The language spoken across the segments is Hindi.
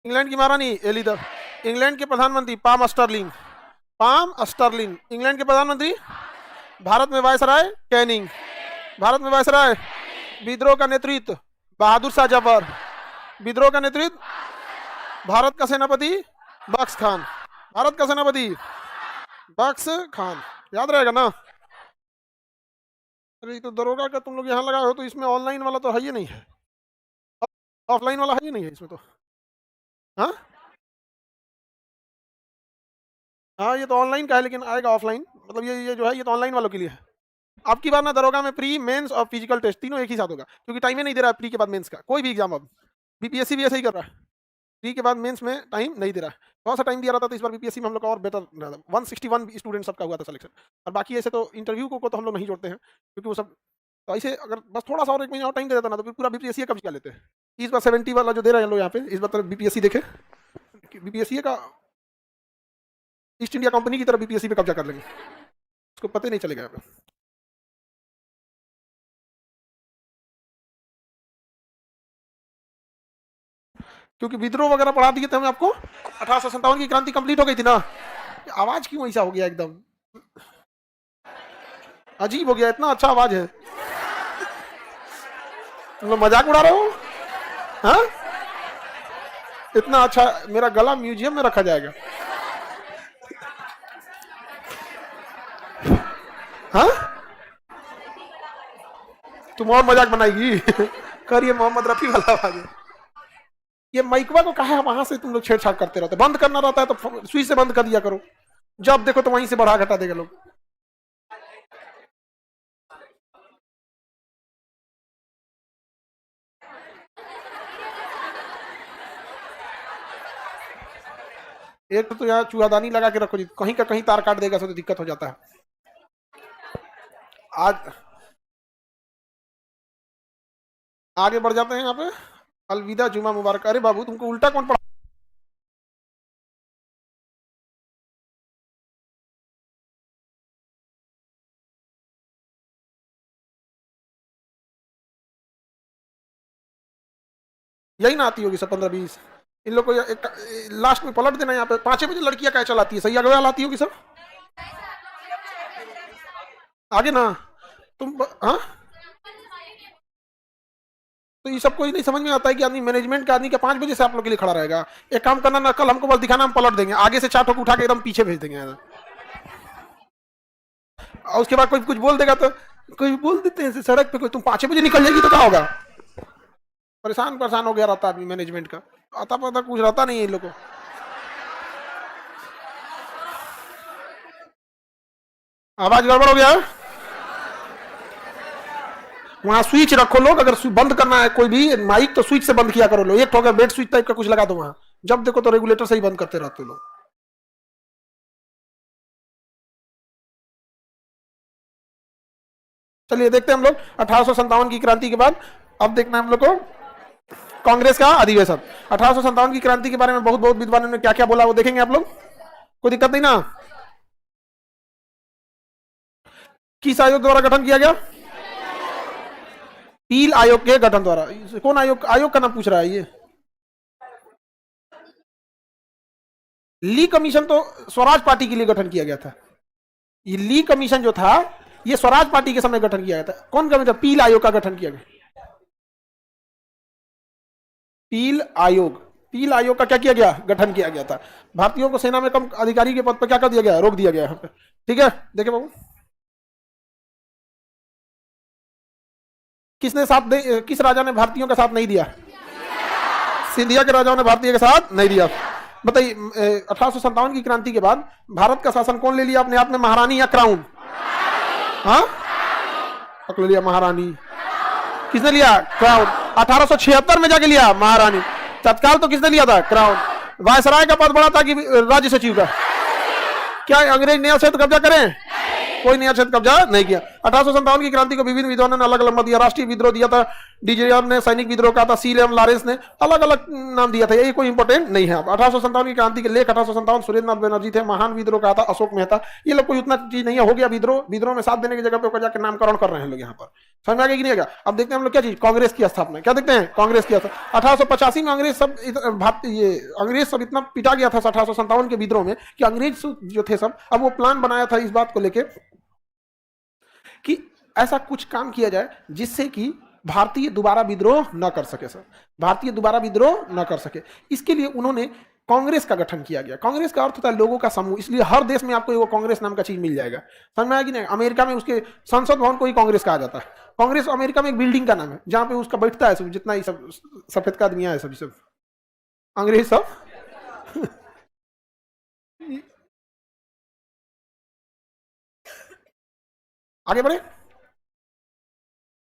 इंग्लैंड की महारानी एलिजाबेथ। इंग्लैंड के प्रधानमंत्री पाम स्टर्लिंग। इंग्लैंड के प्रधानमंत्री। भारत में वायसराय कैनिंग। भारत में वायसराय। विद्रोह का नेतृत्व बहादुर शाह जफर। विद्रोह का नेतृत्व भारत का सेनापति बख्श खान। भारत का सेनापति बख्श खान, याद रहेगा ना। अरे तो दरोगा का तुम लोग यहाँ लगाए हो, तो इसमें ऑनलाइन वाला तो है ही नहीं है, ऑफलाइन वाला है ही नहीं है इसमें तो। हाँ हाँ, ये तो ऑनलाइन का है, लेकिन आएगा ऑफलाइन, मतलब ये जो है ये तो ऑनलाइन वालों के लिए है। अब की बार ना दरोगा में प्री, मेंस और फिजिकल टेस्ट तीनों एक ही साथ होगा, क्योंकि टाइम ही नहीं दे रहा है प्री के बाद मेंस का कोई भी एग्जाम। अब बीपीएससी भी ऐसे ही कर रहा है, प्री के बाद मेंस में टाइम नहीं दे रहा है। बहुत सा टाइम दिया रहता, तो इस बार बीपीएससी में हम लोग का और बेटर रहा। 161 स्टूडेंट सबका हुआ था सिलेक्शन, और बाकी ऐसे तो इंटरव्यू को तो हम लोग नहीं जोड़ते हैं, क्योंकि वो सब तो ऐसे अगर बस थोड़ा सा और एक महीना और टाइम दे देता ना, तो फिर पूरा बीपीएससी का कब्जा लेते हैं। इस बार 70 वाला जो दे रहे हैं लोग यहाँ पे, इस बार तरह बीपीएससी देखे, बीपीएससी का ईस्ट इंडिया कंपनी की तरह बीपीएससी पे कब्जा कर लेंगे, उसको पता ही नहीं चलेगा यहाँ पे। क्योंकि विद्रोह वगैरह पढ़ा दिए थे हमें आपको। 1857 की क्रांति कंप्लीट हो गई थी ना। आवाज क्यों ऐसा हो गया, एकदम अजीब हो गया, इतना अच्छा आवाज है। तुम लोग मजाक उड़ा रहे हो? हाँ, इतना अच्छा मेरा गला म्यूजियम में रखा जाएगा। हाँ, तुम और मजाक बनाएगी। कर ये मोहम्मद रफी वाला आवाज है। ये माइकवा को कहा है वहां से तुम लोग छेड़छाड़ करते रहते, बंद करना रहता है तो स्विच से बंद कर दिया करो, जब देखो तो वहीं से बढ़ा घटा देगा लोग। एक तो यहाँ चूहादानी लगा के रखो जी, कहीं का कहीं तार काट देगा तो दिक्कत हो जाता है। आज आगे बढ़ जाते हैं यहाँ पे। अलविदा जुमा मुबारक। अरे बाबू, तुमको उल्टा कौन पढ़ा? यही ना आती होगी सब 15-20 इन लोग को। लास्ट में पलट देना यहाँ पे। 5 बजे लड़कियां क्या चलाती है, सही अग्रवाल आती होगी सब आगे ना। तुम हाँ, तो ये सब कोई नहीं समझ में आता है कि आदमी मैनेजमेंट का आदमी क्या 5 बजे से आप लोग के लिए खड़ा रहेगा। एक काम करना ना, कल हमको बस दिखाना, हम पलट देंगे, आगे से 4 ठोक उठा के एकदम पीछे भेज देंगे। और उसके बाद कोई कुछ बोल देगा तो कोई बोल देते हैं सड़क पे, कोई तुम 5 बजे निकल जाएगी तो क्या होगा। परेशान हो गया रहता आदमी मैनेजमेंट का, आता पता कुछ रहता नहीं है इन लोग को। आवाज गड़बड़ हो गया। वहां स्विच रखो लोग, अगर बंद करना है कोई भी माइक तो स्विच से बंद किया करो लोग। एक तो अगर बेड स्विच टाइप का कुछ लगा दो वहां, जब देखो तो रेगुलेटर से ही बंद करते रहते लोग। चलिए देखते हैं हम लोग 1857 की क्रांति के बाद। अब देखना है हम लोग को कांग्रेस का अधिवेशन। 1857 की क्रांति के बारे में बहुत बहुत विद्वानों ने क्या क्या बोला वो देखेंगे आप लोग, कोई दिक्कत नहीं ना। किस आयोग द्वारा गठन किया गया? पील आयोग के गठन द्वारा। कौन आयोग, आयोग का नाम पूछ रहा है ये? ली कमीशन तो स्वराज पार्टी के लिए गठन किया गया था। ये ली कमीशन जो था ये स्वराज पार्टी के समय गठन किया गया था। कौन कमीशन? पील आयोग का गठन किया गया। पील आयोग का क्या किया गया? गठन किया गया था। भारतीयों को सेना में कम अधिकारी के पद पर क्या कर दिया गया? रोक दिया गया यहाँ पे। ठीक है, देखे बाबू, किसने साथ दे, किस राजा ने भारतीयों का साथ नहीं दिया? सिंधिया के राजाओं ने भारतीय के साथ नहीं दिया। बताइए 1857 की क्रांति के बाद भारत का शासन कौन ले लिया अपने आप में? महारानी या क्राउन? हाँ, पकड़ लिया महारानी। किसने लिया? क्राउन। 1876 में जाके लिया महारानी। तत्काल तो किसने लिया था? क्राउन। वायसराय का पद बड़ा था कि राज्य सचिव का? क्या अंग्रेज नया क्षेत्र कब्जा करें? कोई नया क्षेत्र कब्जा नहीं किया। 1857 की क्रांति को विभिन्न विद्वानों ने अलग अलग मत दिया। राष्ट्रीय विद्रोह दिया था डिजेरियर ने, सैनिक विद्रोह कहा था सीलेम लॉरेंस ने, अलग अलग नाम दिया था, ये कोई इंपॉर्टेंट नहीं है। 1857 की क्रांति के लेख 1857 सुरेंद्र नाथ बनर्जी थे। महान विद्रोह कहा था अशोक मेहता। ये लोग कोई उतना चीज नहीं है, हो गया विद्रोह, विद्रोह में साथ देने की जगह पे जाकर नामकरण कर रहे हैं लोग यहाँ पर। समझ में आ गया कि नहीं आएगा? अब देखते हैं हम लोग क्या चीज, कांग्रेस की स्थापना। क्या देखते हैं? कांग्रेस की स्थापना 1885 में। अंग्रेज सब अंग्रेज सब इतना पिटा गया था 1857 के विद्रोह में कि अंग्रेज जो थे सब, अब वो प्लान बनाया था इस बात को लेके कि ऐसा कुछ काम किया जाए जिससे कि भारतीय दोबारा विद्रोह न कर सके सर, भारतीय दोबारा विद्रोह न कर सके। इसके लिए उन्होंने कांग्रेस का गठन किया गया। कांग्रेस का अर्थ होता है लोगों का समूह, इसलिए हर देश में आपको वो कांग्रेस नाम का चीज मिल जाएगा। समझ में आया कि नहीं? अमेरिका में उसके संसद भवन को ही कांग्रेस कहा जाता है। कांग्रेस अमेरिका में एक बिल्डिंग का नाम है जहां पे उसका बैठता है सब, जितना ही सब सफेद का आदमी है सब अंग्रेज सब आगे बढ़े,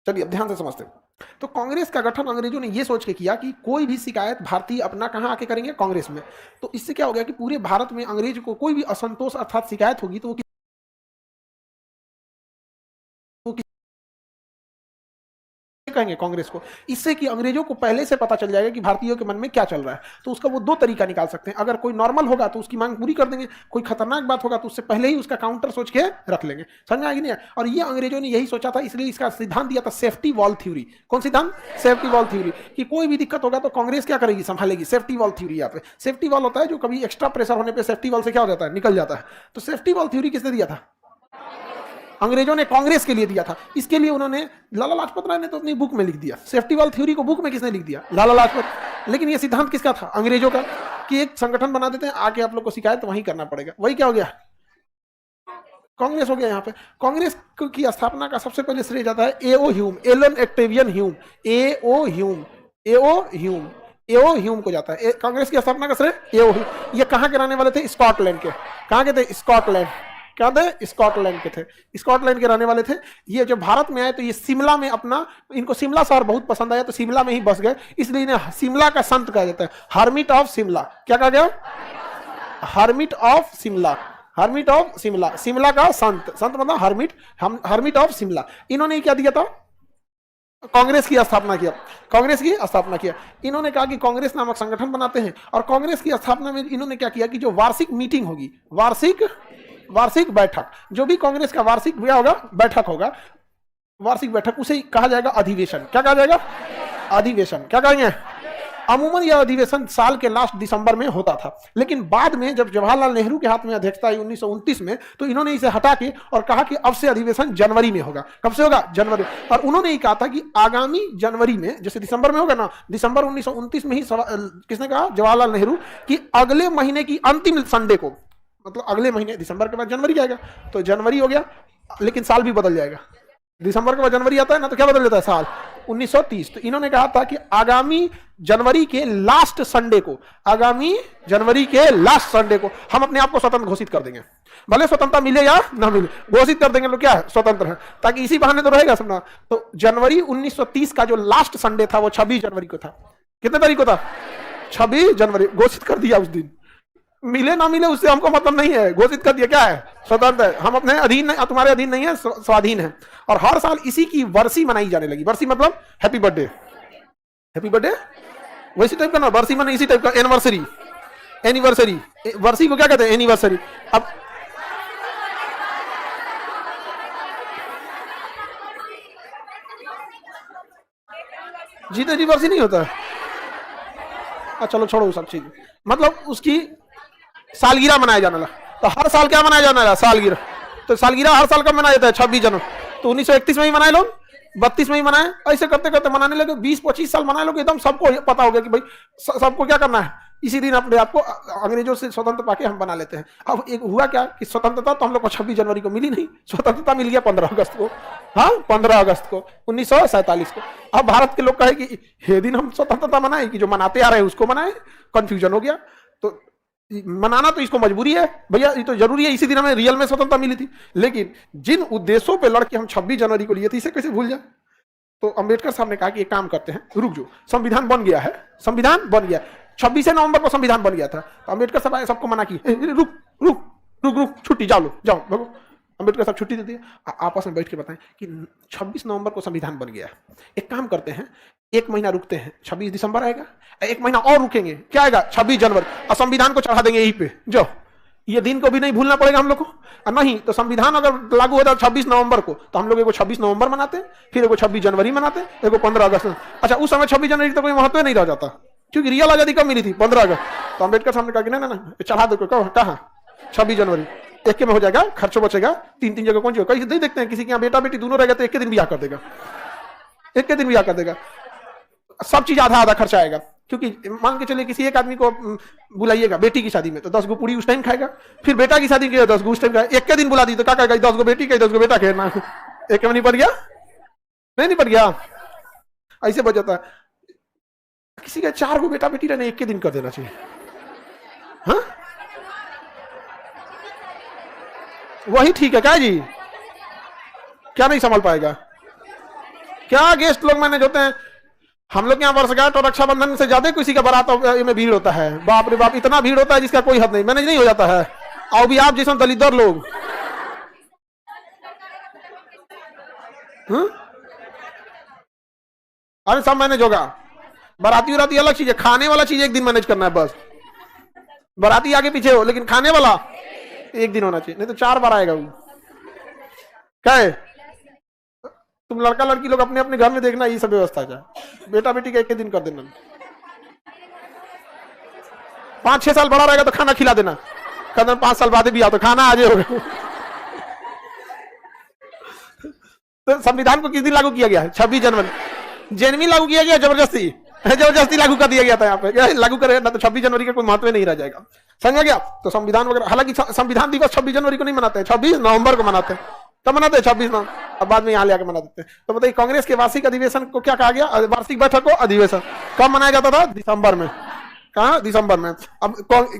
चलिए अब ध्यान से समझते हैं। तो कांग्रेस का गठन अंग्रेजों ने यह सोच के किया कि कोई भी शिकायत भारतीय अपना कहां आके करेंगे, कांग्रेस में। तो इससे क्या हो गया कि पूरे भारत में अंग्रेज को कोई भी असंतोष अर्थात शिकायत होगी तो वो कहेंगे कांग्रेस को। इससे कि अंग्रेजों को पहले से पता चल जाएगा कि भारतीयों के मन में क्या चल रहा है। तो उसका वो दो तरीका निकाल सकते हैं। अगर कोई नॉर्मल होगा तो उसकी मांग पूरी कर देंगे, कोई खतरनाक बात होगा तो उससे पहले ही उसका काउंटर सोच के रख लेंगे। समझ में आएगी नहीं? और ये अंग्रेजों ने यही सोचा था, इसलिए इसका सिद्धांत दिया था सेफ्टी वॉल थ्योरी। कौन सिद्धांत? Safety wall theory. कि कोई भी दिक्कत होगा तो कांग्रेस क्या करेगी, संभालेगी। Safety wall theory. यहाँ पे सेफ्टी वॉल होता है जो कभी एक्स्ट्रा प्रेशर होने पर सेफ्टी वॉल से क्या हो जाता है, निकल जाता है। तो सेफ्टी वॉल थ्योरी किसने दिया था? अंग्रेजों ने कांग्रेस के लिए दिया था। इसके लिए उन्होंने, लाला लाजपत राय ने तो अपनी बुक में लिख दिया। सेफ्टी वॉल थ्योरी को बुक में किसने लिख दिया? लाला लाजपत। लेकिन ये सिद्धांत किसका था? अंग्रेजों का। कि एक संगठन बना देते हैं, आके आप लोग को शिकायत वहीं करना पड़ेगा। वही क्या हो गया, कांग्रेस हो गया। यहाँ पे कांग्रेस की स्थापना का सबसे पहले श्रेय जाता है एओ ह्यूम, एलन एक्टेवियन ह्यूम। एओ ह्यूम, एओ ह्यूम, एओ ह्यूम को जाता है कांग्रेस की स्थापना का श्रेय एओ ह्यूम। ये कहाँ के रहने वाले थे? स्कॉटलैंड के। कहाँ के थे? स्कॉटलैंड। क्या थे? स्कॉटलैंड के थे। स्कॉटलैंड के रहने वाले थे। ये जब भारत में आए तो ये शिमला में अपना, इनको शिमला शहर बहुत पसंद आया तो शिमला में ही बस गए, इसलिए इन्हें शिमला का संत कहा जाता है। Hermit of Shimla. क्या कहा गया? Hermit of Shimla. Hermit of Shimla, Shimla का संत। संत मतलब हर्मिट, हर्मिट ऑफ शिमला। इन्होंने क्या दिया था? कांग्रेस की स्थापना किया। कांग्रेस की स्थापना किया। इन्होंने कहा कि कांग्रेस नामक संगठन बनाते हैं। और कांग्रेस की स्थापना में इन्होंने क्या किया कि जो वार्षिक मीटिंग होगी, वार्षिक बैठक, जो भी कांग्रेस का वार्षिक क्या होगा, बैठक होगा, वार्षिक बैठक, उसे कहा जाएगा अधिवेशन। क्या कहा जाएगा? अधिवेशन। क्या कहेंगे? अमूमन यह अधिवेशन साल के लास्ट दिसंबर में होता था। लेकिन बाद में जब जवाहरलाल नेहरू के हाथ में अध्यक्षता आई 1929 में, तो इन्होंने इसे हटा के और कहा कि अब से अधिवेशन जनवरी में होगा। कब से होगा? जनवरी। और उन्होंने ही कहा था कि आगामी जनवरी में, जैसे दिसंबर में होगा ना, दिसंबर 1929 में ही किसने कहा? जवाहरलाल नेहरू। कि अगले महीने की अंतिम संडे को, मतलब अगले महीने, दिसंबर के बाद जनवरी आएगा तो जनवरी हो गया, लेकिन साल भी बदल जाएगा। दिसंबर के बाद जनवरी आता है ना, तो क्या बदल जाता है? साल 1930। तो इन्होंने कहा था कि आगामी जनवरी के लास्ट संडे को, आगामी जनवरी के लास्ट संडे को हम अपने आप को स्वतंत्र घोषित कर देंगे। भले स्वतंत्रता मिले या ना मिले, घोषित कर देंगे लोग क्या है, स्वतंत्र है, ताकि इसी बहाने तो रहेगा सब ना। तो जनवरी 1930 का जो लास्ट संडे था वो 26 जनवरी को था। कितने तारीख को था? 26 जनवरी। घोषित कर दिया उस दिन। मिले ना मिले उससे हमको मतलब नहीं है, घोषित कर दिया क्या है, स्वतंत्र है, हम अपने अधीन, तुम्हारे अधीन नहीं है, स्वाधीन है। और हर साल इसी की वर्षी मनाई जाने लगी। वर्षी मतलब हैप्पी बर्थडे, हैप्पी बर्थडे वैसी टाइप का ना, वर्षी माने इसी टाइप का, एनिवर्सरी, एनिवर्सरी, वर्षी को क्या कहते हैं? एनिवर्सरी। अब जीते जी वर्षी नहीं होता है। चलो छोड़ो सब चीज, मतलब उसकी सालगिरह मनाया जाने लगा। तो हर साल क्या मनाया जाने लगा? सालगिरह। तो सालगिरह हर साल कब मनाया जाता है? 26 जनवरी। तो 1931 में ही मनाए लोग, 32 में ही मनाए, ऐसे करते करते मनाने लगे। 20-25 साल मनाए लोग, एकदम सबको पता हो गया कि भाई सबको क्या करना है, इसी दिन अपने आप को अंग्रेजों से स्वतंत्र पाके हम बना लेते हैं। अब एक हुआ क्या कि स्वतंत्रता तो हम लोग को 26 जनवरी को मिली नहीं, स्वतंत्रता मिल गया 15 अगस्त को। हाँ, 15 अगस्त को 1947 को। अब भारत के लोग कहे कि ये दिन हम स्वतंत्रता मनाए कि जो मनाते आ रहे हैं उसको मनाए, कंफ्यूजन हो गया। तो मनाना तो इसको मजबूरी है भैया, ये तो जरूरी है, इसी दिन हमें रियल में स्वतंत्रता मिली थी। लेकिन जिन उद्देश्यों पे लड़के हम 26 जनवरी को लिए थे, इसे कैसे भूल जाए? तो अंबेडकर साहब ने कहा कि एक काम करते हैं, रुक जाओ, संविधान बन गया है, संविधान बन गया, 26 नवंबर को संविधान बन गया था। तो अंबेडकर साहब सबको मना की, रुक रुक रुक रुक, छुट्टी, जाओ लो, जाओ भगो। अम्बेडकर साहब छुट्टी देते हैं, आपस में बैठ के बताएं कि 26 नवंबर को संविधान बन गया। एक काम करते हैं, 1 महीना रुकते हैं, 26 दिसंबर आएगा, 1 महीना और रुकेंगे, क्या आएगा 26 जनवरी, और संविधान को चढ़ा देंगे यहीं पे। जो ये दिन को भी नहीं भूलना पड़ेगा हम लोग को। और नहीं तो संविधान अगर लागू होता है 26 नवंबर को, तो हम लोग एगो 26 नवंबर मनाते हैं, फिर एगो 26 जनवरी मनाते हैं, एगो 15 अगस्त। अच्छा, उस समय 26 जनवरी तो कोई महत्व नहीं रह जाता, क्योंकि रियल आजादी कब मिली थी, 15 अगस्त। तो अम्बेडकर साहब ने कहा कि ना चढ़ा दो, कहा 26 जनवरी, एक के में हो जाएगा, खर्चो बचेगा, 3 जगह कौन सी कहीं नहीं देखते हैं, किसी के यहाँ बेटा बेटी दोनों रहेगा तो एक के दिन ब्याह कर देगा, एक के दिन ब्याह कर देगा, सब चीज आधा आधा खर्चा आएगा। क्योंकि मान के चलिए किसी एक आदमी को बुलाइएगा बेटी की शादी में, तो 10 गो पूरी उस टाइम खाएगा, फिर बेटा की शादी की 10 गो उस टाइम खाएगा, एक के दिन बुला दी तो क्या कहेगा 10 गो बेटी का 10 गो बेटा खेलना, एक में नहीं पड़ गया, नहीं पड़ गया, ऐसे बच जाता है। किसी का 4 गो बेटा बेटी रहने, एक के दिन कर देना चाहिए। हाँ वही ठीक है क्या जी, क्या नहीं संभाल पाएगा क्या? गेस्ट लोग मैनेज होते हैं, हम लोग यहाँ वर्षगांठ और रक्षाबंधन से ज्यादा किसी का बारात में भीड़ होता है, बाप रे बाप, इतना भीड़ होता है जिसका कोई हद नहीं, मैनेज नहीं हो जाता है। और भी आप जैसे दलितर लोग, अरे सब मैनेज होगा। बाराती उराती अलग चीज है, खाने वाला चीज एक दिन मैनेज करना है बस। बाराती आगे पीछे हो, लेकिन खाने वाला एक दिन होना चाहिए, नहीं तो 4 बार आएगा वो। क्या है, तुम लड़का लड़की लोग अपने अपने घर में देखना, ये सब व्यवस्था है। बेटा बेटी का एक दिन कर देना, 5-6 साल बड़ा रहेगा तो खाना खिला देना, कदम 5 साल बाद भी आओ तो खाना आ जाएगा। तो संविधान को किस दिन लागू किया गया है? 26 जनवरी। जेनवी लागू किया गया, जबरदस्ती लागू कर दिया गया था। यहाँ पे लागू करेगा ना तो 26 जनवरी का कोई महत्व नहीं रह जाएगा, समझ गया? तो संविधान वगैरह, हालांकि संविधान दिवस 26 जनवरी को नहीं मनाते हैं, 26 नवंबर को मनाते हैं। कब मनाते हैं? 26 नवंबर, अब बाद में यहाँ ले आकर मना देते हैं। तो बताइए, कांग्रेस के वार्षिक अधिवेशन को क्या कहा गया? वार्षिक बैठक को अधिवेशन कब मनाया जाता था? दिसंबर में। कहाँ? दिसंबर में। अब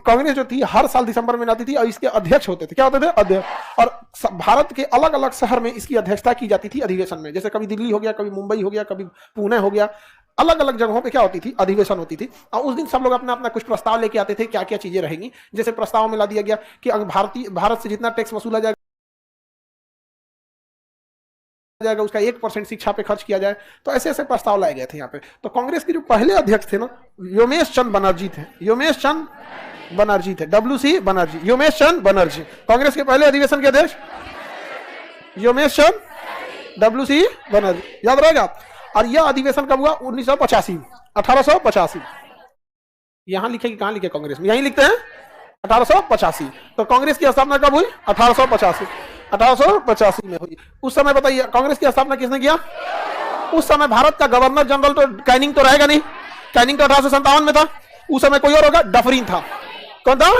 कांग्रेस जो थी हर साल दिसंबर में आती थी और इसके अध्यक्ष होते थे। क्या होते थे? अध्यक्ष। और भारत के अलग अलग शहर में इसकी अध्यक्षता की जाती थी अधिवेशन में। जैसे कभी दिल्ली हो गया, कभी मुंबई हो गया, कभी पुणे हो गया, अलग अलग जगहों पे क्या होती थी? अधिवेशन होती थी। और उस दिन सब लोग अपना अपना कुछ प्रस्ताव लेके आते थे, क्या क्या चीजें रहेंगी। जैसे प्रस्ताव में ला दिया गया कि भारत से जितना टैक्स वसूला जाएगा उसका 1% शिक्षा पे खर्च किया जाए। तो ऐसे ऐसे प्रस्ताव लाए गए थे यहाँ पे। तो कांग्रेस के जो पहले अध्यक्ष थे ना, योमेश चंद बनर्जी थे। योमेश चंद बनर्जी थे, WC बनर्जी, योमेश चंद बनर्जी। कांग्रेस के पहले अधिवेशन के अध्यक्ष योमेश चंद WC बनर्जी, याद रहेगा। और यह अधिवेशन कब हुआ? 1985, 1885। यहां लिखे कि कहां लिखे? कांग्रेस में यहीं लिखते हैं 1885। तो कांग्रेस की स्थापना कब हुई? 1885 में हुई। उस समय बताइए कांग्रेस की स्थापना किसने किया? उस समय भारत का गवर्नर जनरल तो कैनिंग तो रहेगा नहीं, कैनिंग तो 1857 में था। उस समय कोई और होगा, डफरिन था। कौन था?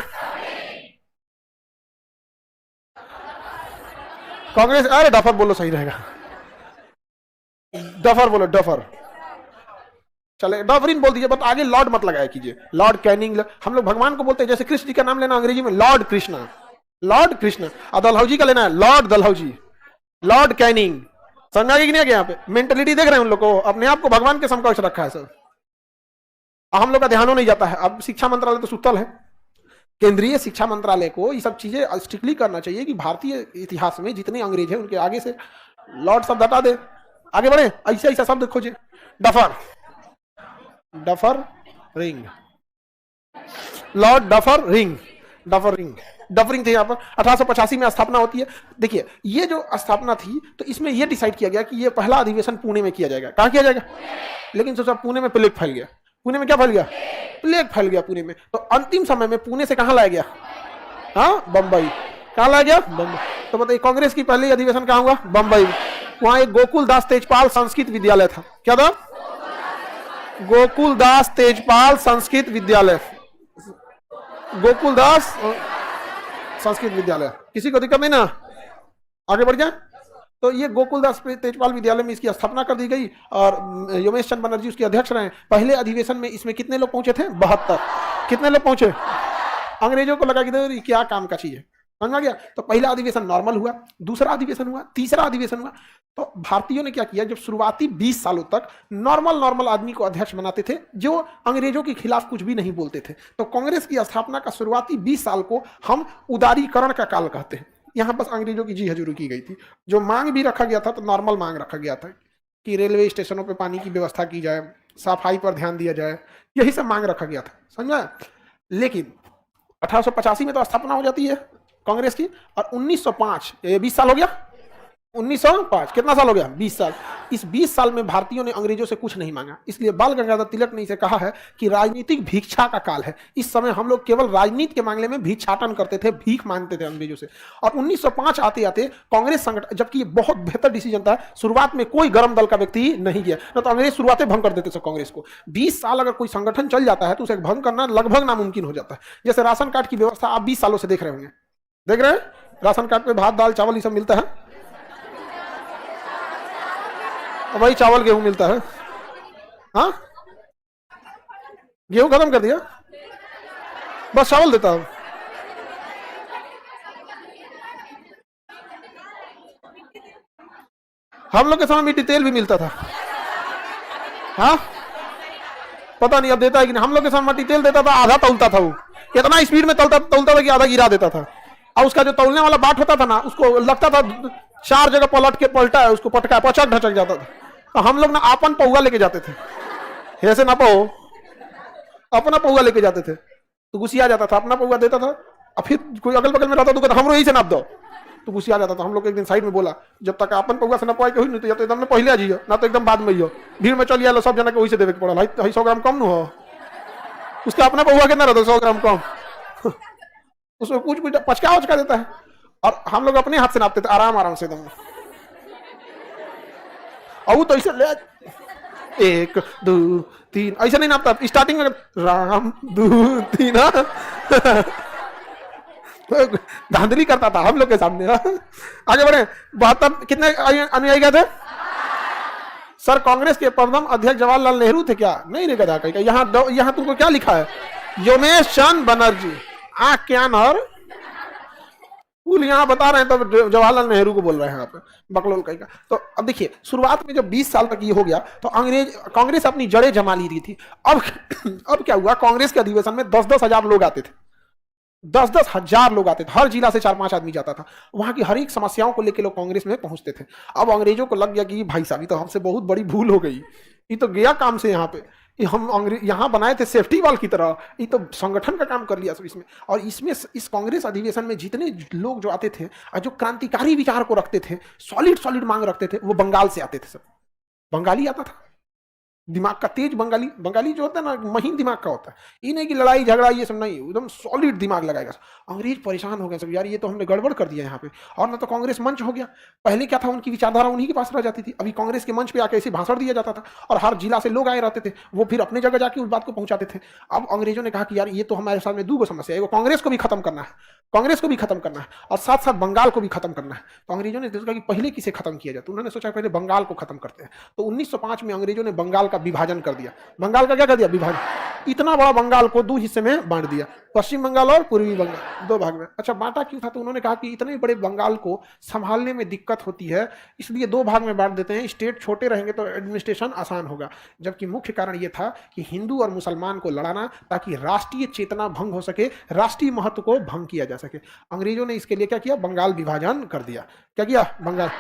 कांग्रेस, अरे डफर बोलो सही रहेगा, डफर बोलो, डफर चले, डफरिन बोल दीजिए, बट आगे लॉर्ड मत लगाया कीजिए। लॉर्ड कैनिंग, हम लोग भगवान को बोलते हैं, जैसे कृष्ण जी का नाम लेना अंग्रेजी में लॉर्ड कृष्णा, लॉर्ड कृष्ण। और दलहौजी का लेना है लॉर्ड दलहौजी, लॉर्ड कैनिंग। समझा कि नहीं? यहाँ पे मेंटलिटी देख रहे हैं उन लोग को, अपने आप को भगवान के समकक्ष रखा है सर। हम लोग का ध्यान नहीं जाता है। अब शिक्षा मंत्रालय तो सुतल है। केंद्रीय शिक्षा मंत्रालय को ये सब चीजें स्ट्रिक्टली करना चाहिए कि भारतीय इतिहास में जितने अंग्रेज हैं उनके आगे से लॉर्ड शब्द हटा दे, आगे बढ़े, ऐसा ऐसा शब्द खोजे। Duffer, Dufferin, Lord Dufferin, Dufferin, Dufferin थे यहाँ पर। 1885 में स्थापना होती है। देखिए ये जो स्थापना थी तो इसमें यह डिसाइड किया गया कि ये पहला अधिवेशन पुणे में किया जाएगा। कहाँ किया जाएगा? लेकिन सोचा पुणे में प्लेग फैल गया। पुणे में क्या फैल गया? प्लेग फैल गया पुणे में। तो अंतिम समय में पुणे से कहाँ लाया गया? हाँ, बंबई। कहाँ लाया गया? बंबई। तो बताइए कांग्रेस की पहली अधिवेशन कहाँ हुआ? बंबई। वहां एक गोकुलदास तेजपाल संस्कृत विद्यालय था। क्या था? गोकुलदास तेजपाल संस्कृत विद्यालय, गोकुलदास संस्कृत विद्यालय। किसी को दिक्कत नहीं ना? आगे बढ़ जाए। तो ये गोकुलदास तेजपाल विद्यालय में इसकी स्थापना कर दी गई और योमेश चंद बनर्जी उसके अध्यक्ष रहे। पहले अधिवेशन में इसमें कितने लोग पहुंचे थे? 72। कितने लोग पहुंचे? अंग्रेजों को लगा कि क्या काम का चीज है, समझ में गया। तो पहला अधिवेशन नॉर्मल हुआ, दूसरा अधिवेशन हुआ, तीसरा अधिवेशन हुआ। तो भारतीयों ने क्या किया, जब शुरुआती 20 सालों तक नॉर्मल आदमी को अध्यक्ष बनाते थे जो अंग्रेजों के खिलाफ कुछ भी नहीं बोलते थे। तो कांग्रेस की स्थापना का शुरुआती 20 साल को हम उदारीकरण का काल कहते हैं। यहाँ बस अंग्रेजों की जी हजूरी की गई थी। जो मांग भी रखा गया था तो नॉर्मल मांग रखा गया था कि रेलवे स्टेशनों पे पानी की व्यवस्था की जाए, सफाई पर ध्यान दिया जाए, यही सब मांग रखा गया था, समझा। लेकिन 1885 में तो स्थापना हो जाती है कांग्रेस की, और 1905, ये 20 साल हो गया, 1905 कितना साल हो गया, 20 साल। इस 20 साल में भारतीयों ने अंग्रेजों से कुछ नहीं मांगा। इसलिए बाल गंगाधर तिलक ने इसे कहा है कि राजनीतिक भिक्षा का काल है। इस समय हम लोग केवल राजनीति के मामले में भिक्षाटन करते थे, भीख मांगते थे अंग्रेजों से। और 1905 आते आते कांग्रेस संगठन, जबकि बहुत बेहतर डिसीजन था, शुरुआत में कोई गर्म दल का व्यक्ति नहीं गया, न तो अंग्रेज शुरुआत भंग कर देते थे कांग्रेस को। 20 साल अगर कोई संगठन चल जाता है तो उसे भंग करना लगभग नामुमकिन हो जाता है। जैसे राशन कार्ड की व्यवस्था आप 20 सालों से देख रहे होंगे, देख रहे हैं, राशन कार्ड पे भात दाल चावल ये सब मिलता है, वही चावल गेहूं मिलता है। हाँ, गेहूं खत्म कर दिया, बस चावल देता हूं। हम लोग के समय मिट्टी तेल भी मिलता था। हाँ, पता नहीं अब देता है कि नहीं। हम लोग के समय मिट्टी तेल देता था, आधा तौलता था वो, इतना स्पीड में तौलता था कि आधा गिरा देता था। और उसका जो तौलने वाला बाट होता था ना, उसको लगता था 4 जगह पलट के पलटा है, उसको पटका पचक ढचक जाता था। तो हम लोग ना अपन पौआ लेके जाते थे, ऐसे ना पाओ, अपना पौआ लेके जाते थे, तो गुस्सिया जाता था, अपना पौआ देता था। और फिर कोई अगल बगल में रहता तो हमरो यही से नाप दो, तो गुस्सिया जाता था। हम लोग एक दिन साइड में बोला, जब तक अपन पौआ से नपाए के हुई नहीं तो या तो एकदम में पहले आ जाइयो, ना तो एकदम बाद में आइयो, भीड़ में चल आलो, सब जना के वही से देवे के पड़ल, 100 ग्राम कम न हो, उसका अपना पौआ कितना रहता 100 ग्राम कम उसमें कुछ कुछ पचका उचका देता है। और हम लोग अपने हाथ से नापते थे, आराम आराम से एकदम। और तो ऐसे ले 1 2 3 ऐसे नहीं नापता, स्टार्टिंग में राम 2 3 धांधली करता था हम लोग के सामने। आगे बढ़े, 72 कितने अनुयायी गए थे सर? कांग्रेस के प्रथम अध्यक्ष जवाहरलाल नेहरू थे क्या? नहीं रे गधा कहीं। यहाँ तुमको क्या लिखा है? योमेश चंद बनर्जी, आंख कान और फूल यहाँ बता रहे हैं, तो जवाहरलाल नेहरू को बोल रहे हैं यहाँ पे, बकलोल कहीं का। तो अब देखिए, शुरुआत में जब 20 साल तक ये हो गया तो कांग्रेस अपनी जड़ें जमा ली रही थी। अब क्या हुआ, कांग्रेस के अधिवेशन में 10-10 हजार लोग आते थे, 10-10 हजार लोग आते थे, हर जिला से 4-5 आदमी जाता था। वहां की हर एक समस्याओं को लेकर लोग कांग्रेस में पहुंचते थे। अब अंग्रेजों को लग गया कि भाई साहब, ये तो हमसे बहुत बड़ी भूल हो गई, ये तो गया काम से। यहाँ पे हम अंग्रेज यहाँ बनाए थे सेफ्टी वाल की तरह, ये तो संगठन का काम कर लिया सब इसमें। और इसमें इस कांग्रेस अधिवेशन में जितने लोग जो आते थे और जो क्रांतिकारी विचार को रखते थे, सॉलिड मांग रखते थे, वो बंगाल से आते थे। सब बंगाली आता था, दिमाग का तेज बंगाली जो होता है ना, महीन दिमाग का होता है। ये नहीं कि लड़ाई झगड़ा ये सब नहीं, एकदम सॉलिड दिमाग लगाएगा। अंग्रेज परेशान हो गए सब, यार ये तो हमने गड़बड़ कर दिया यहाँ पे। और ना तो कांग्रेस मंच हो गया, पहले क्या था, उनकी विचारधारा उन्हीं के पास रह जाती थी। अभी कांग्रेस के मंच पे आके ऐसे भाषण दिया जाता था और हर जिला से लोग आए रहते थे, वो फिर अपने जगह जाके उस बात को पहुंचाते थे। अब अंग्रेजों ने कहा कि यार ये तो हमारे सामने 2 समस्या है, कांग्रेस को भी खत्म करना है, कांग्रेस को भी खत्म करना है और साथ साथ बंगाल को भी खत्म करना है। तो अंग्रेजों ने सोचा कि पहले किसे खत्म किया जाए, तो उन्होंने सोचा पहले बंगाल को खत्म करते हैं। तो 1905 में अंग्रेजों ने बंगाल का विभाजन कर दिया। बंगाल का क्या कर दिया? विभाजन। इतना बड़ा बंगाल को 2 हिस्से में बांट दिया, पश्चिम बंगाल और पूर्वी बंगाल, 2 भाग में। अच्छा, बांटा क्यों था? तो उन्होंने कहा कि इतने बड़े बंगाल को संभालने में दिक्कत होती है, इसलिए 2 भाग में बांट देते हैं, स्टेट छोटे रहेंगे तो एडमिनिस्ट्रेशन आसान होगा। जबकि मुख्य कारण यह था कि हिंदू और मुसलमान को लड़ाना, ताकि राष्ट्रीय चेतना भंग हो सके, राष्ट्रीय महत्व को भंग किया जा सके। अंग्रेजों ने इसके लिए क्या किया? बंगाल विभाजन कर दिया। क्या किया? बंगाल।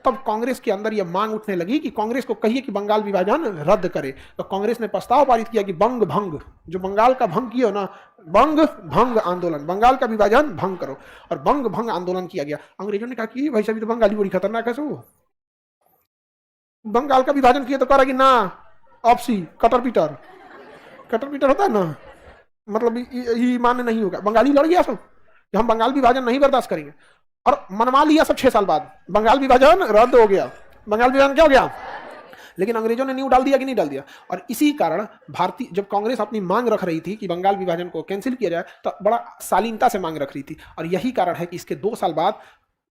तब कांग्रेस के अंदर यह मांग उठने लगी कि कांग्रेस को कहिए कि बंगाल विभाजन रद्द करे। तो कांग्रेस ने प्रस्ताव पारित किया कि बंग भंग, जो बंगाल का भंग किया ना, बंग भंग आंदोलन, बंगाल का विभाजन भंग करो। और बंग भंग आंदोलन किया गया। अंग्रेजों ने कहा कि भाई साहब, तो बंगाली बड़ी खतरनाक है, सो बंगाल का विभाजन किया तो कह रहा कि ना, ऑप्सी कटर होता है ना, मतलब ये मान्य नहीं होगा। बंगाली लड़ गया सब, हम बंगाल विभाजन नहीं बर्दाश्त करेंगे, और मनवा लिया सब। 6 साल बाद बंगाल विभाजन रद्द हो गया। बंगाल विभाजन क्या हो गया? लेकिन अंग्रेजों ने नींव डाल दिया कि नहीं डाल दिया? और इसी कारण भारतीय, जब कांग्रेस अपनी मांग रख रही थी कि बंगाल विभाजन को कैंसिल किया जाए, तो बड़ा शालीनता से मांग रख रही थी। और यही कारण है कि इसके 2 साल बाद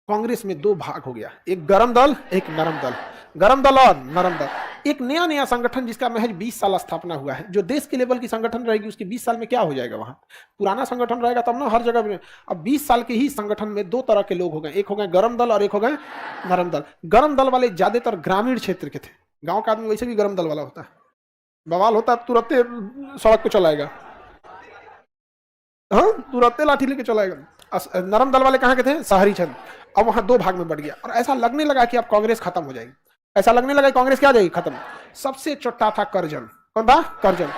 कांग्रेस में 2 भाग हो गया, एक गरम दल, एक नरम दल। गरम दल और नरम दल, एक नया संगठन जिसका महज 20 साल स्थापना हुआ है। जो देश के लेवल की संगठन रहेगी उसके 20 साल में क्या हो जाएगा? वहां पुराना संगठन रहेगा तब ना, हर जगह में। अब 20 साल के ही संगठन में 2 तरह के लोग हो गए, एक हो गए गरम दल और एक हो गए नरम दल। गरम दल वाले ज्यादातर ग्रामीण क्षेत्र के थे, गांव का आदमी वैसे भी गरम दल वाला होता है, बवाल होता है तुरंत सड़क को चलाएगा, हाँ तुरंत लाठी लेके चलाएगा। नरम दल वाले कहाँ के थे? शहरी चंद। अब वहां दो भाग में बढ़ गया और ऐसा लगने लगा कि अब कांग्रेस खत्म हो जाएगी, ऐसा लगने लगा कांग्रेस क्या हो जाएगी, खत्म। सबसे छोटा था करजन। कौन था? करजन।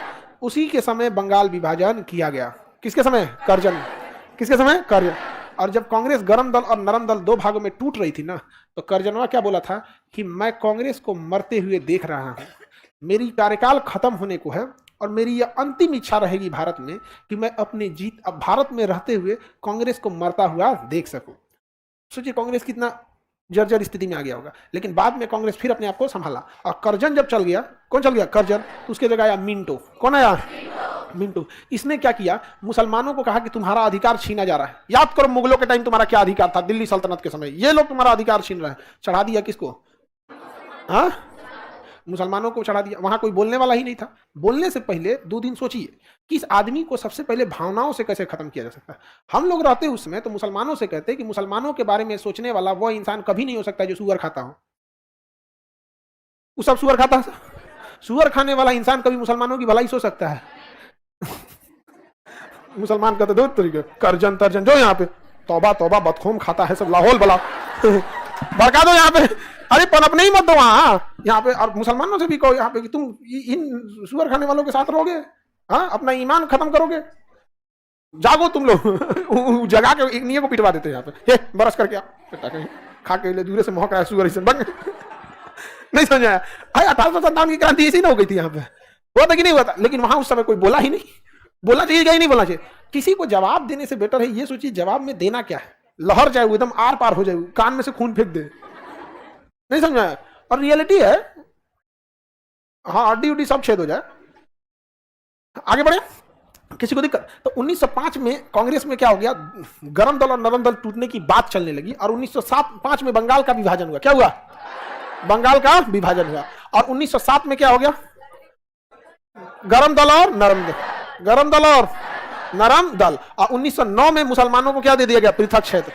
उसी के समय बंगाल विभाजन किया गया। किसके समय? करजन। किसके समय? करजन। और जब कांग्रेस गरम दल और नरम दल दो भागों में टूट रही थी ना, तो करजनवा क्या बोला था कि मैं कांग्रेस को मरते हुए देख रहा हूं, मेरी कार्यकाल खत्म होने को है और मेरी यह अंतिम इच्छा रहेगी भारत में कि मैं अपने जीत अब भारत में रहते हुए कांग्रेस को मरता हुआ देख सकूं। सोचिए कांग्रेस कितना जर्जर स्थिति में आ गया होगा। लेकिन बाद में कांग्रेस फिर अपने आप को संभाला और करजन जब चल गया, कौन चल गया? करजन। तो उसके जगह आया मिंटो। कौन आया? मिंटो। इसने क्या किया? मुसलमानों को कहा कि तुम्हारा अधिकार छीना जा रहा है। याद करो मुगलों के टाइम तुम्हारा क्या अधिकार था, दिल्ली सल्तनत के समय, ये लोग तुम्हारा अधिकार छीन रहे हैं। चढ़ा दिया किसको? हाँ, मुसलमानों को चढ़ा दिया। वहां कोई बोलने वाला ही नहीं था। बोलने से पहले 2 दिन सोचिए कि इस आदमी को सबसे पहले भावनाओं से कैसे खत्म किया जा सकता है। हम लोग रहते उस समय तो मुसलमानों से कहते कि मुसलमानों के बारे में सोचने वाला वह इंसान कभी नहीं हो सकता जो सुअर खाता हो। वो सब सुअर खाता है। सुअर खाने वाला इंसान कभी मुसलमानों की भलाई सोच सकता है? मुसलमान कहते दो तरीके, करजन तर्जन जो यहाँ पे तौबा तौबा बदखूम खाता है सब, लाहौल बला भड़का दो यहाँ पे। अरे पनपने ही मत दो वहां यहाँ पे। और मुसलमानों से भी कहो यहाँ पे कि तुम इन सुअर खाने वालों के साथ रहोगे, हाँ, अपना ईमान खत्म करोगे, जागो तुम लोग। जगा के एक नीचे को पिटवा देते यहाँ पे, बरस करके खा के दूर से महक रहा है सुअर बन। नहीं समझ आया? 1857 की क्रांति ऐसी ना हो गई थी यहाँ पे, हुआ था कि नहीं हुआ था? लेकिन वहां उस समय कोई बोला ही नहीं। बोलना चाहिए क्या? ही नहीं बोलना चाहिए। किसी को जवाब देने से बेटर है ये सोचिए जवाब में देना क्या है। लहर जाए वो एकदम आर पार हो जाए, कान में से खून फेंक दे। नहीं समझा? और रियलिटी है, हाँ, हड्डी उड्डी सब छेद हो जाए। आगे बढ़े, किसी को दिक्कत? तो 1905 में कांग्रेस में क्या हो गया? गरम दल और नरम दल टूटने की बात चलने लगी और 1905 में बंगाल का विभाजन हुआ। क्या हुआ? बंगाल का विभाजन हुआ। और 1907 में क्या हो गया? गरम दल और नरम दल, गरम दल और नरम दल। और 1909 में मुसलमानों को क्या दे दिया गया? पृथक क्षेत्र।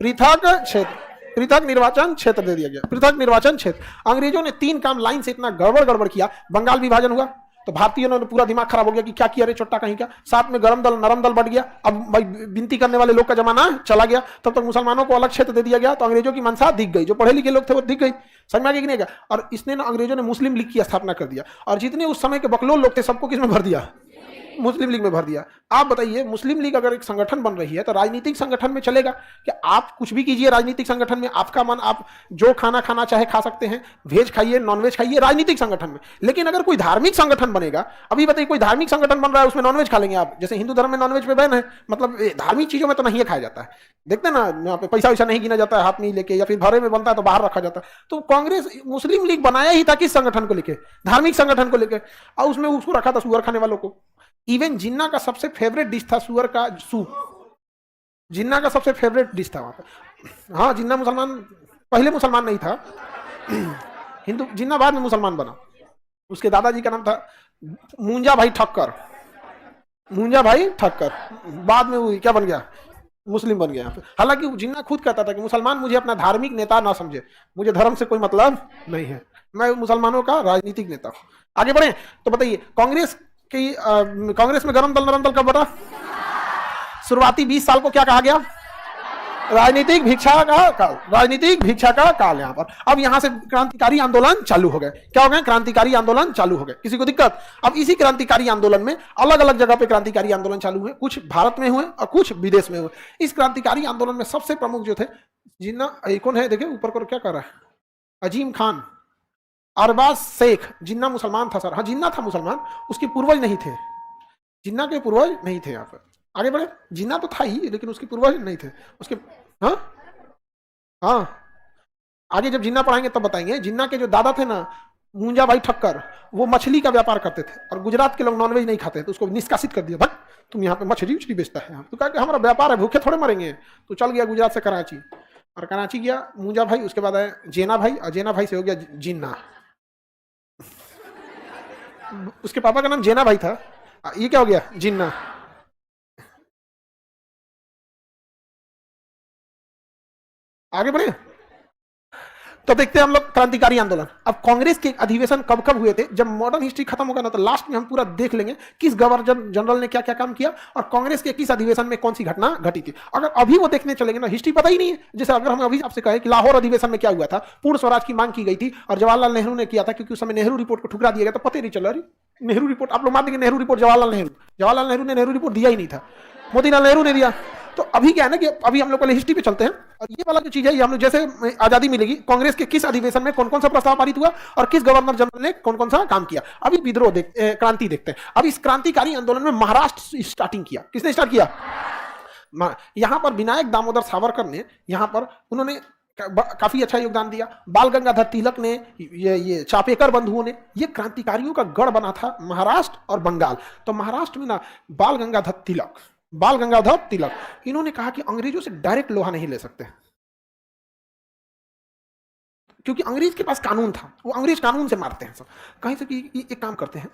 पृथक क्षेत्र, पृथक निर्वाचन क्षेत्र दे दिया गया। पृथक निर्वाचन क्षेत्र। अंग्रेजों ने 3 काम लाइन से इतना गड़बड़ किया। बंगाल विभाजन हुआ तो भारतीयों ने पूरा दिमाग खराब हो गया कि क्या किया रे चोट्टा कहीं क्या। साथ में गरम दल नरम दल बढ़ गया। अब भाई विनती करने वाले लोग का जमाना चला गया। तब तक मुसलमानों को अलग क्षेत्र दे दिया गया तो अंग्रेजों की मनसा दिख गई। जो पढ़े लिखे लोग थे वो दिख गई। समझ में आ गया कि नहीं गया? और इसने ना अंग्रेजों ने मुस्लिम लीग की स्थापना कर दिया और जितने उस समय के बकलोल लोग थे सबको किसमें भर दिया? मुस्लिम लीग में भर दिया। आप बताइए मुस्लिम लीग अगर एक संगठन बन रही है तो राजनीतिक संगठन में चलेगा कि आप कुछ भी कीजिए राजनीतिक संगठन में, आपका मन, आप जो खाना खाना चाहे खा सकते हैं, वेज खाइए नॉनवेज खाइए राजनीतिक संगठन में। लेकिन अगर कोई धार्मिक संगठन बनेगा, अभी बताइए कोई धार्मिक संगठन बन रहा है उसमें नॉनवेज खा लेंगे आप? जैसे हिंदू धर्म में नॉनवेज पे बैन है, मतलब धार्मिक चीजों में तो नहीं खाया जाता है। देखते ना यहाँ पे पैसा वैसा नहीं गिना जाता है हाथ में लेके, या फिर भरे में बनता है तो बाहर रखा जाता है। तो कांग्रेस मुस्लिम लीग बनाया ही था किस संगठन को लेके? धार्मिक संगठन को लेकर। और उसमें उसको रखा था सुअर खाने वालों को। इवन जिन्ना का सबसे फेवरेट डिश था सुअर का सूप। जिन्ना का सबसे फेवरेट डिश था वहां पर। हाँ, जिन्ना मुसलमान, पहले मुसलमान नहीं था, हिंदू। जिन्ना बाद में मुसलमान बना। उसके दादाजी का नाम था मुंजा भाई ठक्कर। मुंजा भाई ठक्कर बाद में वो क्या बन गया? मुस्लिम बन गया। हालांकि जिन्ना खुद कहता था कि मुसलमान मुझे अपना धार्मिक नेता ना समझे, मुझे धर्म से कोई मतलब नहीं है, मैं मुसलमानों का राजनीतिक नेता हूं। आगे बढ़े तो बताइए कांग्रेस कांग्रेस में गरम दल नरम दल कब बना? शुरुआती 20 साल को क्या कहा गया? राजनीतिक भिक्षा का काल। राजनीतिक भिक्षा का काल। यहां पर अब यहां से क्रांतिकारी आंदोलन चालू हो गए। क्या हो गए? क्रांतिकारी आंदोलन चालू हो गए। किसी को दिक्कत? अब इसी क्रांतिकारी आंदोलन में अलग अलग जगह पे क्रांतिकारी आंदोलन चालू हुए, कुछ भारत में हुए और कुछ विदेश में हुए। इस क्रांतिकारी आंदोलन में सबसे प्रमुख जो थे जिन्ना, कौन है देखिए ऊपर को क्या कर रहा है? अजीम खान, अरबाज शेख। जिन्ना मुसलमान था सर, हाँ जिन्ना था मुसलमान, उसके पूर्वज नहीं थे। जिन्ना के पूर्वज नहीं थे। यहाँ पर आगे बढ़े, जिन्ना तो था ही लेकिन उसके पूर्वज नहीं थे उसके। हाँ हाँ, आगे जब जिन्ना पढ़ाएंगे तब बताएंगे। जिन्ना के जो दादा थे ना मुंजा भाई ठक्कर, वो मछली का व्यापार करते थे और गुजरात के लोग नॉनवेज नहीं खाते तो उसको निष्कासित कर दिया। भाई तुम यहाँ पे मछली उछली बेचता है? तो कहा कि हमारा व्यापार है, भूखे थोड़े मरेंगे। तो चल गया गुजरात से कराची, और कराची गया मुंजा भाई, उसके बाद आया जेना भाई, और जेना भाई से हो गया जिन्ना। उसके पापा का नाम जेना भाई था, ये क्या हो गया? जिन्ना। आगे बढ़े तो देखते हैं हम लोग क्रांतिकारी आंदोलन। अब कांग्रेस के अधिवेशन कब कब हुए थे, जब मॉडर्न हिस्ट्री खत्म होगा ना तो लास्ट में हम पूरा देख लेंगे किस गवर्नर जनरल ने क्या क्या काम किया और कांग्रेस के किस अधिवेशन में कौन सी घटना घटी थी। अगर अभी वो देखने चलेंगे ना, हिस्ट्री पता ही नहीं है। जैसे अगर हम अभी आपसे कहें कि लाहौर अधिवेशन में क्या हुआ था, पूर्ण स्वराज की मांग की गई थी और जवाहरलाल नेहरू ने किया था, क्योंकि उस समय नेहरू रिपोर्ट को ठुकरा दिया गया, तो पता ही नहीं चला। नेहरू रिपोर्ट आप लोग मान देंगे, नेहरू रिपोर्ट जवाहरलाल नेहरू ने नेहरू रिपोर्ट दिया ही नहीं था, मोतीलाल नेहरू ने दिया। तो अभी क्या है ना कि अभी हम लोग पहले हिस्ट्री पे चलते हैं और ये वाला जो चीज है ये हम लोग जैसे आजादी मिलेगी कांग्रेस के किस अधिवेशन में कौन कौन सा प्रस्ताव पारित हुआ और किस गवर्नर जनरल ने कौन कौन सा काम किया। अभी विद्रोह देखते, क्रांति देखते हैं। अब इस क्रांतिकारी आंदोलन में महाराष्ट्र स्टार्टिंग किया। किसने स्टार्ट किया? यहां पर विनायक दामोदर सावरकर ने यहां पर उन्होंने काफी अच्छा योगदान दिया। बाल गंगाधर तिलक ने, ये चापेकर बंधुओं ने, ये क्रांतिकारियों का गढ़ बना था महाराष्ट्र और बंगाल। तो महाराष्ट्र में ना बाल गंगाधर तिलक इन्होंने कहा कि अंग्रेजों से डायरेक्ट लोहा नहीं ले सकते, क्योंकि अंग्रेज के पास कानून था, वो अंग्रेज कानून से मारते हैं सब। कहीं से कि एक काम करते हैं,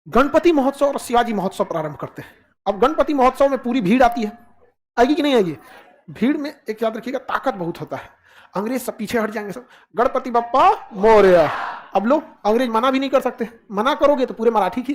गणपति महोत्सव और शिवाजी महोत्सव प्रारंभ करते हैं। अब गणपति महोत्सव में पूरी भीड़ आती है, आएगी कि नहीं आएगी? भीड़ में एक याद रखिएगा ताकत बहुत होता है, अंग्रेज सब पीछे हट जाएंगे, सब गणपति बप्पा मोरया। अब लोग अंग्रेज मना भी नहीं कर सकते, मना करोगे तो पूरे मराठी की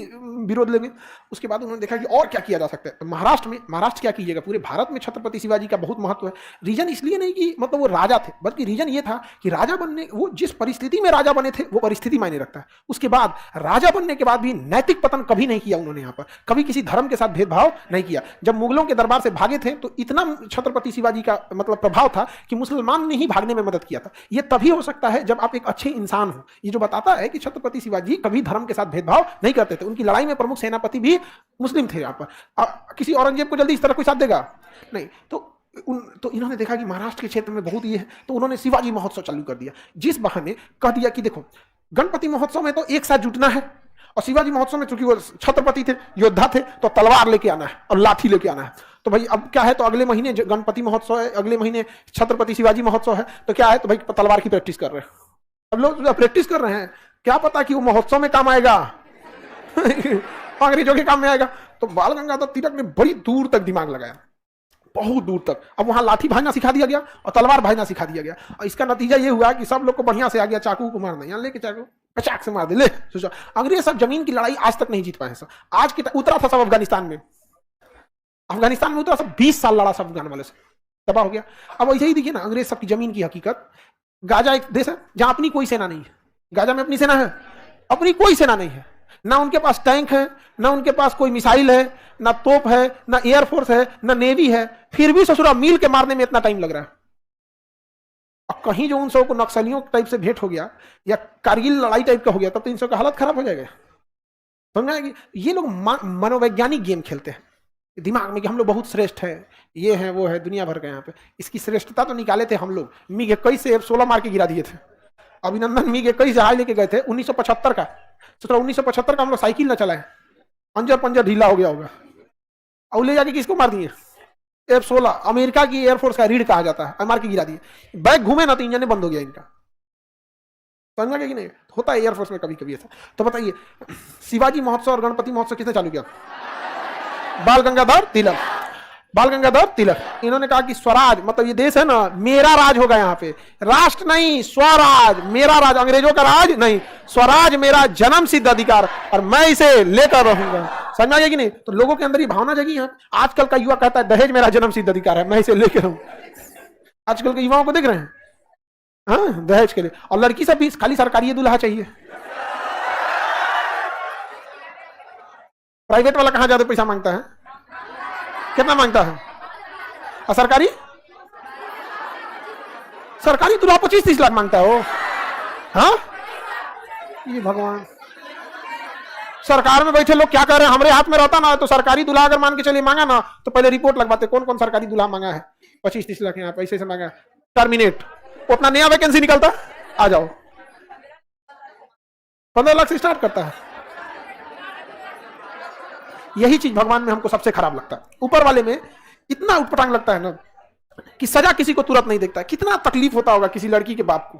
विरोध लेंगे। उसके बाद उन्होंने देखा कि और क्या किया जा सकता है। तो महाराष्ट्र क्या कीजिएगा, पूरे भारत में छत्रपति शिवाजी का बहुत महत्व है। रीजन इसलिए नहीं कि मतलब वो राजा थे, बल्कि रीजन ये था कि राजा बनने, वो जिस परिस्थिति में राजा बने थे वो परिस्थिति मायने रखता है। उसके बाद राजा बनने के बाद भी नैतिक पतन कभी नहीं किया उन्होंने, यहाँ पर कभी किसी धर्म के साथ भेदभाव नहीं किया। जब मुगलों के दरबार से भागे थे तो इतना छत्रपति शिवाजी का मतलब प्रभाव था कि मुसलमान ने ही भागने में मदद किया था। ये तभी हो सकता है जब आप एक अच्छे इंसान हो। ये जो बताता है कि छत्रपति शिवाजी कभी धर्म के साथ भेदभाव नहीं करते थे। उनकी लड़ाई में प्रमुख सेनापति भी मुस्लिम थे। यहाँ पर किसी औरंगजेब को जल्दी इस तरह कोई साथ देगा नहीं। तो इन्होंने देखा कि महाराष्ट्र के क्षेत्र में बहुत ये है, तो उन्होंने शिवाजी महोत्सव चालू कर दिया, जिस बहाने कह दिया कि देखो गणपति महोत्सव में तो एक साथ जुटना है और शिवाजी महोत्सव में चूंकि वो छत्रपति थे, योद्धा थे, तो तलवार लेके आना है और लाठी लेके आना है। तो भाई अब क्या है, तो अगले महीने गणपति महोत्सव है, अगले महीने छत्रपति शिवाजी महोत्सव है, तो क्या है, तो भाई तलवार की प्रैक्टिस कर रहे हैं। अब लोग प्रैक्टिस कर रहे हैं, क्या पता कि वो महोत्सव में काम आएगा अंग्रेजों के काम में आएगा। तो बाल गंगाधर तिलक ने बड़ी दूर तक दिमाग लगाया, बहुत दूर तक। अब वहां लाठी भाजना सिखा दिया गया और तलवार भाजना सिखा दिया गया, और इसका नतीजा ये हुआ कि सब लोग को बढ़िया से आ गया चाकू को मारना, यहाँ लेके चाकू पचाक से मार दे ले। सोचो अंग्रेज सब जमीन की लड़ाई आज तक नहीं जीत पाए सब। आज के उतरा था सब अफगानिस्तान में उतरा, सब 20 साल लड़ा सब अफगान वाले से, तबाह हो गया। अब ऐसे ही देखिए ना अंग्रेज सब की जमीन की हकीकत। गाजा एक देश है जहां अपनी कोई सेना नहीं है, गाजा में अपनी सेना है, अपनी कोई सेना नहीं है, ना उनके पास टैंक है, ना उनके पास कोई मिसाइल है, ना तोप है, ना एयरफोर्स है, ना नेवी है, फिर भी ससुरा मील के मारने में इतना टाइम लग रहा है। अब कहीं जो उन सब को नक्सलियों टाइप से भेंट हो गया या कारगिल लड़ाई टाइप का हो गया, तब तो इन सब का हालत खराब हो जाएगा। समझ कि ये लोग मनोवैज्ञानिक गेम खेलते हैं दिमाग में कि हम लोग बहुत श्रेष्ठ है, ये है वो है, दुनिया भर का। यहाँ पे इसकी श्रेष्ठता तो निकाले थे हम लोग, MiG 21 से F-16 मार के गिरा दिए थे। अभिनंदन MiG 21 जहाज लेके गए थे 1975 का। सोचो 1975 का हम लोग साइकिल ना चलाए, अंजर पंजर ढीला हो गया होगा, और ले जाके किसको मार दिए? F-16 अमेरिका की एयरफोर्स का रीढ़ कहा जाता है, मार के गिरा दिए। बैग घूमे ना तो इंजन बंद हो गया इनका। समझा कि नहीं? होता है एयरफोर्स में कभी कभी ऐसा। तो बताइए शिवाजी महोत्सव और गणपति महोत्सव किसने चालू किया? बाल गंगाधर तिलक। इन्होंने कहा कि स्वराज मतलब ये देश है ना, मेरा राज होगा यहाँ पे, राष्ट्र नहीं स्वराज, मेरा राज, अंग्रेजों का राज नहीं, स्वराज मेरा जन्म सिद्ध अधिकार और मैं इसे लेकर रहूंगा। समझ गया कि नहीं? तो लोगों के अंदर ये भावना जगी है। आजकल का युवा कहता है दहेज मेरा जन्म सिद्ध अधिकार है, मैं इसे लेकर रहूं। आजकल के युवाओं को देख रहे हैं, हाँ, दहेज के लिए। और लड़की सब भी खाली सरकारी दूल्हा चाहिए, प्राइवेट वाला कहां ज्यादा पैसा मांगता है? कितना मांगता है? और सरकारी दूल्हा 25-30 लाख मांगता है वो। हाँ, ये भगवान, सरकार में बैठे लोग क्या कर रहे हैं? हमारे हाथ में रहता ना तो सरकारी दूल्हा अगर मान के चलिए मांगा ना तो पहले रिपोर्ट लगवाते कौन कौन सरकारी दूल्हा मांगा है। 25-30 लाख यहाँ पैसे से मांगा, टर्मिनेट, अपना नया वैकेंसी निकलता, आ जाओ। 15 लाख से स्टार्ट करता है। यही चीज भगवान में हमको सबसे खराब लगता है। ऊपर वाले में इतना उटपटांग लगता है ना कि सजा किसी को तुरंत नहीं देखता। कितना तकलीफ होता होगा किसी लड़की के बाप को,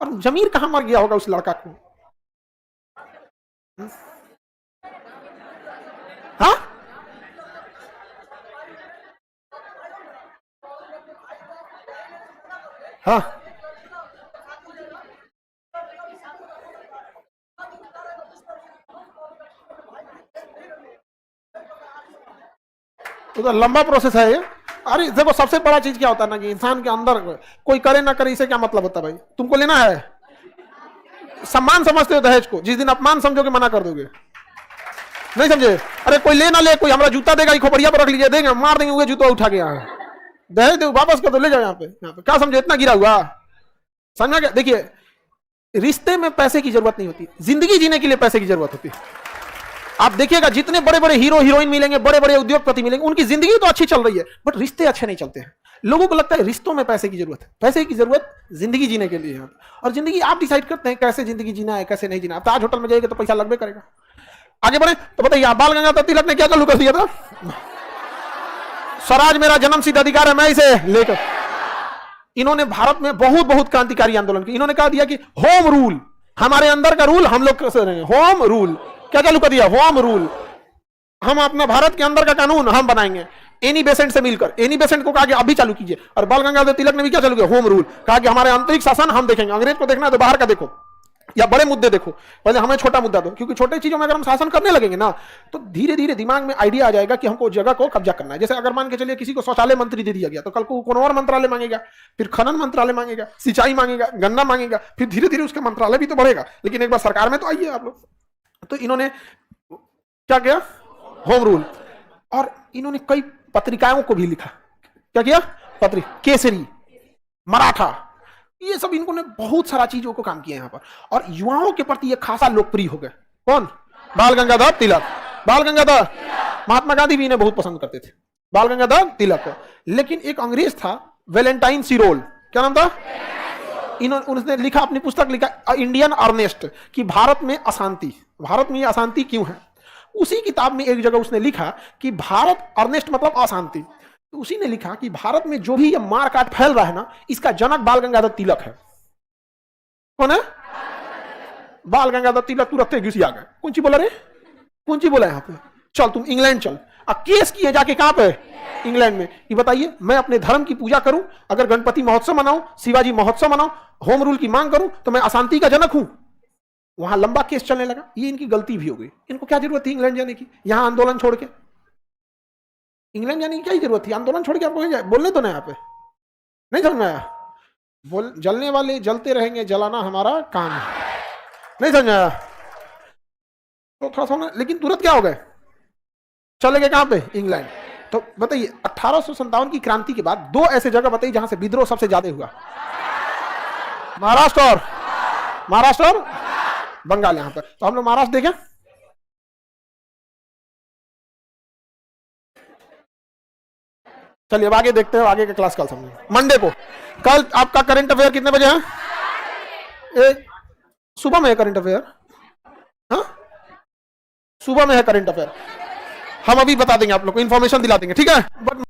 और जमीर कहां मर गया होगा उस लड़का को। हाँ, हाँ, तो लंबा प्रोसेस है ये। अरे देखो सबसे बड़ा चीज क्या होता है ना कि इंसान के अंदर कोई करे ना करे इसे क्या मतलब होता है भाई? तुमको लेना है सम्मान समझते हो दहेज को, जिस दिन अपमान समझोगे मना कर दोगे, नहीं समझे? अरे कोई ले ना ले, कोई हमारा जूता देगा खोपड़िया पर रख लीजिए, देंगे मार देंगे जूता उठा के, यहाँ दहेज दो वापस कर दो, ले जाओ यहाँ पे क्या समझे? इतना गिरा हुआ समझा क्या? देखिए रिश्ते में पैसे की जरूरत नहीं होती, जिंदगी जीने के लिए पैसे की जरूरत होती है। आप देखिएगा जितने बड़े बड़े हीरो हीरोइन मिलेंगे, बड़े बड़े उद्योगपति मिलेंगे, उनकी जिंदगी तो अच्छी चल रही है बट रिश्ते अच्छे नहीं चलते हैं। लोगों को लगता है रिश्तों में पैसे की जरूरत है, पैसे की जरूरत जिंदगी जीने के लिए है। और जिंदगी आप डिसाइड करते हैं कैसे जिंदगी जीना है कैसे नहीं जीना। आप ताज होटल में जाइएगा तो पैसा लगभग करेगा। आगे बढ़े तो बताइए, बाल गंगाधर तिलक ने क्या चालू कर दिया था? स्वराज मेरा जन्म सिद्ध अधिकार है, मैं इसे लेकर। इन्होंने भारत में बहुत बहुत क्रांतिकारी आंदोलन किया। इन्होंने कहा दिया कि होम रूल, हमारे अंदर का रूल हम लोग कैसे रहेंगे, होम रूल। क्या चालू कर दिया? Home rule. हम अपना भारत के अंदर का कानून हम बनाएंगे, एनी बेसेंट से मिलकर। एनी बेसेंट को कहा कि अभी चालू कीजिए। और बाल गंगाधर तिलक ने भी क्या चालू किया? Home rule. कहा कि हमारे आंतरिक शासन हम देखेंगे, अंग्रेज को देखना है तो बाहर का देखो या बड़े मुद्दे देखो, पहले हमें छोटा मुद्दा दो। क्योंकि छोटे चीजों में अगर हम शासन करने लगेंगे ना तो धीरे धीरे दिमाग में आइडिया आ जाएगा कि हमको जगह को कब्जा करना है। जैसे अगर मान के चलिए किसी को शौचालय मंत्री दे दिया गया तो कल को कौन और मंत्रालय मांगेगा, फिर खनन मंत्रालय मांगेगा, सिंचाई मांगेगा, गन्ना मांगेगा, फिर धीरे धीरे उसका मंत्रालय भी तो बढ़ेगा। लेकिन एक बार सरकार में तो आइए आप लोग। तो इन्होंने क्या किया? Home rule. और इन्होंने कई पत्रिकाओं को भी लिखा। क्या किया? पत्रिका, केसरी, मराठा, ये सब इन्होंने बहुत सारा चीजों को काम किया यहाँ पर। और युवाओं के प्रति ये खासा लोकप्रिय हो गए। कौन? बाल गंगाधर तिलक। बाल गंगाधर, महात्मा गांधी भी इन्हें बहुत पसंद करते थे, बाल गंगाधर तिलक को। लेकिन एक अंग्रेज था वेलेंटाइन सिरोल, क्या नाम था? उन्होंने लिखा, अपनी पुस्तक लिखा इंडियन अर्नेस्ट, कि भारत में अशांति, भारत में अशांति क्यों है। उसी किताब में एक जगह उसने लिखा कि भारत, अर्नेस्ट मतलब अशांति, तो उसी ने लिखा कि भारत में जो भी ये मारकाट फैल रहा है ना, इसका जनक बाल गंगाधर तिलक है। कौन है? बाल गंगाधर तिलक। तुरंत घुसिया गए। कौन सी बोला रे? कौन सी बोला यहाँ पे? चल तुम इंग्लैंड चल। अब केस किए जाके कहां पे? इंग्लैंड में। ये बताइए, मैं अपने धर्म की पूजा करूं, अगर गणपति महोत्सव मनाऊं, शिवाजी महोत्सव मनाऊं, होम रूल की मांग करूं, तो मैं अशांति का जनक हूं। वहां लंबा केस चलने लगा। ये इनकी गलती भी हो गई। इनको क्या जरूरत थी इंग्लैंड जाने की? यहां आंदोलन छोड़ के इंग्लैंड जाने की क्या जरूरत थी? आंदोलन छोड़ के आपको बोलने तो नहीं, यहाँ पे नहीं समझ में आया? बोल, जलने वाले जलते रहेंगे, जलाना हमारा काम है, नहीं समझ में आया? तो थोड़ा सा, लेकिन तुरंत क्या हो गए? चले गए कहां पे? इंग्लैंड। तो बताइए 1857 की क्रांति के बाद दो ऐसे जगह बताइए जहां से विद्रोह सबसे ज्यादा हुआ। महाराष्ट्र और बंगाल। यहां पर तो हम लोग महाराष्ट्र देखें। चलिए अब आगे देखते हैं, आगे का क्लास कल समझेंगे, मंडे को। कल आपका करंट अफेयर कितने बजे है? सुबह में है करंट अफेयर। हाँ सुबह में है करंट अफेयर। हम अभी बता देंगे, आप लोग को इन्फॉर्मेशन दिला देंगे, ठीक है? बट